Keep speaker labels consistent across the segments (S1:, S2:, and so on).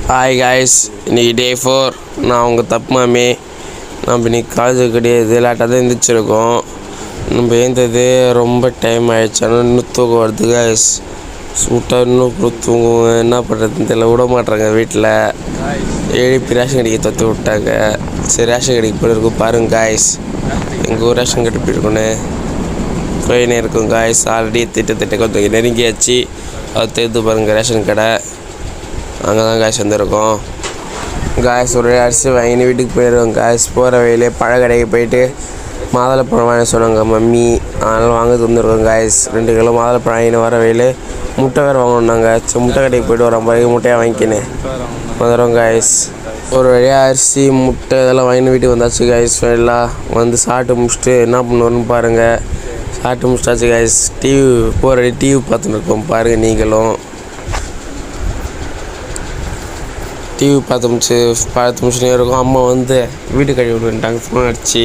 S1: Hi guys, இன்றைக்கி டே 4. நான் உங்கள் தப்பு மாமி. நம்ம இன்றைக்கி காலேஜ் கிடையாது, லேட்டாக தான் எழுந்திரிச்சிருக்கோம். நம்ம எழுந்தது ரொம்ப டைம் ஆகிடுச்சு. ஆனால் இன்னும் தூக்கம் வருது காய்ஸ். சூட்டாக இன்னும் தூங்குவோங்க. என்ன பண்ணுறதுன்னு தெரியல, விட மாட்டுறாங்க வீட்டில். எழுப்பி ரேஷன் கடைக்கு தொத்து விட்டாங்க. சரி, ரேஷன் கடைக்கு போயிருக்கோம் பாருங்கள் காய்ஸ். எங்கள் ஊர் ரேஷன் கடை போயிருக்கோன்னு போயினே இருக்கும் காய்ஸ். ஆல்ரெடி திட்டத்திட்ட கொஞ்சம் நெருங்கியாச்சு. அது தெரிந்து பாருங்கள் ரேஷன் கடை. அங்கே தான் காய்ஸ் வந்துருக்கோம். காய்ஸ் ஒரு அரிசி வாங்கின்னு வீட்டுக்கு போயிடுவோம் காய்ஸ். போகிற வழியிலே பழ கடைக்கு போயிட்டு மாதுளப்பழம் வாங்க சொன்னாங்க மம்மி. அதனால் வாங்க வந்துருக்கோம் காய்ஸ். 2 கிலோ மாதுளப்பழம் வாங்கின்னு வர வழியில் முட்டை வேறு வாங்கணுன்னாங்க. சரி, முட்டை கடைக்கு போய்ட்டு ஒரு 50 முட்டையாக வாங்கிக்கினேன் வந்துடுறோம் காய்ஸ். ஒரு வழியாக அரிசி முட்டை இதெல்லாம் வாங்கின்னு வீட்டுக்கு வந்தாச்சு காய்ஸ். எல்லாம் வந்து சாப்பிட்டு முடிச்சுட்டு என்ன பண்ணுவோன்னு பாருங்கள். சாப்பிட்டு முடிச்சாச்சு காய்ஸ். டிவி பார்த்துன்னு இருக்கோம் பாருங்கள். நீங்களும் டிவி பார்த்து முடிச்சுனே இருக்கும். அம்மா வந்து வீடு கழுவி விட்டுட்டாங்க ஃபோன் அடிச்சு.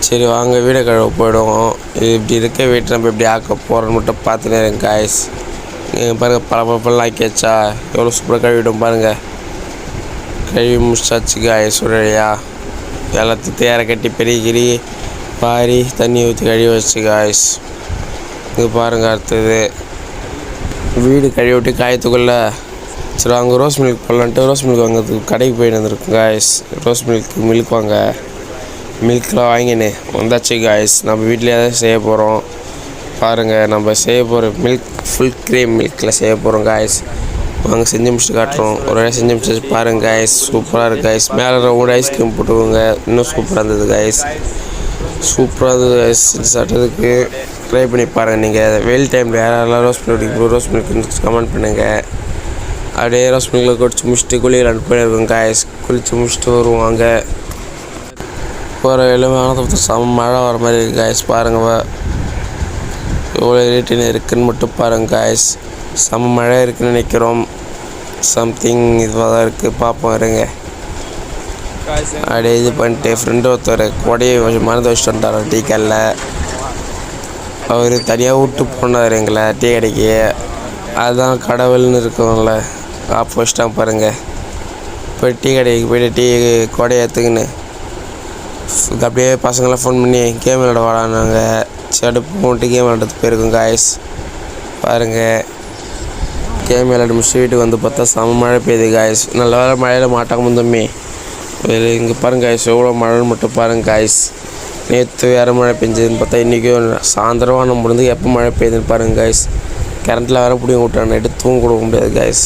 S1: சரி வாங்க வீடு கழுவ போயிடுவோம். இது இப்படி இருக்க வீட்டை நம்ம எப்படி ஆக்க போகிறோன்னு மட்டும் பார்த்துனே இருக்கேன் காய்ஸ். பாருங்கள் பழப்பெல்லாம் ஆக்கியாச்சா, எவ்வளோ சூப்பராக கழுவிடும் பாருங்கள். கழுவி முடிச்சாச்சு காய்ஸ். உடனடியா எல்லாத்தையும் தேரை கட்டி பெருகி பாரி தண்ணி ஊற்றி கழுவி வச்சு காய்ஸ். இது பாருங்கள். அடுத்தது வீடு கழுவி விட்டு காயத்துக்குள்ளே சரி அங்கே ரோஸ் மில்க் போடலான்ட்டு ரோஸ் மில்க் வாங்கிறதுக்கு கடைக்கு போயிட்டு வந்துருக்கோம் காய்ஸ். ரோஸ் மில்க் வாங்க மில்க்லாம் வாங்கினேன் வந்தாச்சு காய்ஸ். நம்ம வீட்லேயே தான் செய்ய போகிறோம் பாருங்கள். நம்ம செய்ய போகிற மில்க் ஃபுல் க்ரீம் மில்கில் செய்ய போகிறோம் காய்ஸ். வாங்க செஞ்சு முடிச்சுட்டு காட்டுறோம். ஒரு வேளை செஞ்சு முடிச்சு பாருங்கள் காய்ஸ். சூப்பராக இருக்குது காய்ஸ். மேலே ரவுண்ட் ஐஸ்கிரீம் போட்டுக்கோங்க. இன்னும் சூப்பராக இருந்தது காய்ஸ். சூப்பராக இருந்தது காய்ஸ். செஞ்சு சாப்பிட்டதுக்கு ட்ரை பண்ணி பாருங்கள். நீங்கள் வெயில் டைமில் யாரெல்லாம் ரோஸ் மில்க் கமெண்ட் பண்ணுங்கள். அப்படியே ரோஸ் மில்கில் குடிச்சு முடிச்சுட்டு குளிக்கலான்னு போயிருக்கோம் காய்ஸ். குளிச்சு முடிச்சுட்டு வருவாங்க. போகிற எல்லாமே வானத்தை செம்ம மழை வர மாதிரி இருக்குது காய்ஸ். பாருங்கள் எவ்வளோ ரேட்டின்னு இருக்குதுன்னு மட்டும் பாருங்கள் காய்ஸ். செம்ம மழை இருக்குதுன்னு நினைக்கிறோம். சம்திங் இதுவாக தான் இருக்குது, பார்ப்போம் இருங்க. அப்படியே இது பண்ணிட்டு ஃப்ரெண்டு ஒருத்தர் கொடையை மறந்து வச்சுட்டு வந்தார் டீ கடையில். அவர் தனியாக விட்டு போனார் எங்களை டீ கடைக்கு. அதுதான் கடவுள்னு இருக்கும்ல, ஆப் வச்சிட்டான் பாருங்கள். போய் டீ கடைக்கு போய்ட்டு டீ கொடையை எடுத்துக்கின்னு அப்படியே பசங்களாம் ஃபோன் பண்ணி கேம் விளையாட வாடானாங்க. சரி போட்டு கேம் விளையாடுறது போயிருக்கோம் காய்ஸ். பாருங்கள் கேம் விளையாட முடிச்சு வீட்டுக்கு வந்து பார்த்தா செம மழை பெய்யுது காய்ஸ். நல்ல வேலை மழையில் மாட்டாங்க முந்தமே. இங்கே பாருங்கள் காய்ஸ், எவ்வளோ மழைன்னு மட்டும் பாருங்கள் காய்ஸ். நேற்று வேறு மழை பெஞ்சதுன்னு பார்த்தா இன்றைக்கும் சாயந்தரம் நம்ம முடிந்து எப்போ மழை பெய்யுதுன்னு பாருங்கள் காய்ஸ். கரண்ட்டில் வேறு பிடிங்க விட்டாங்க. நைட்டு தூங்க கொடுக்க முடியாது காய்ஸ்.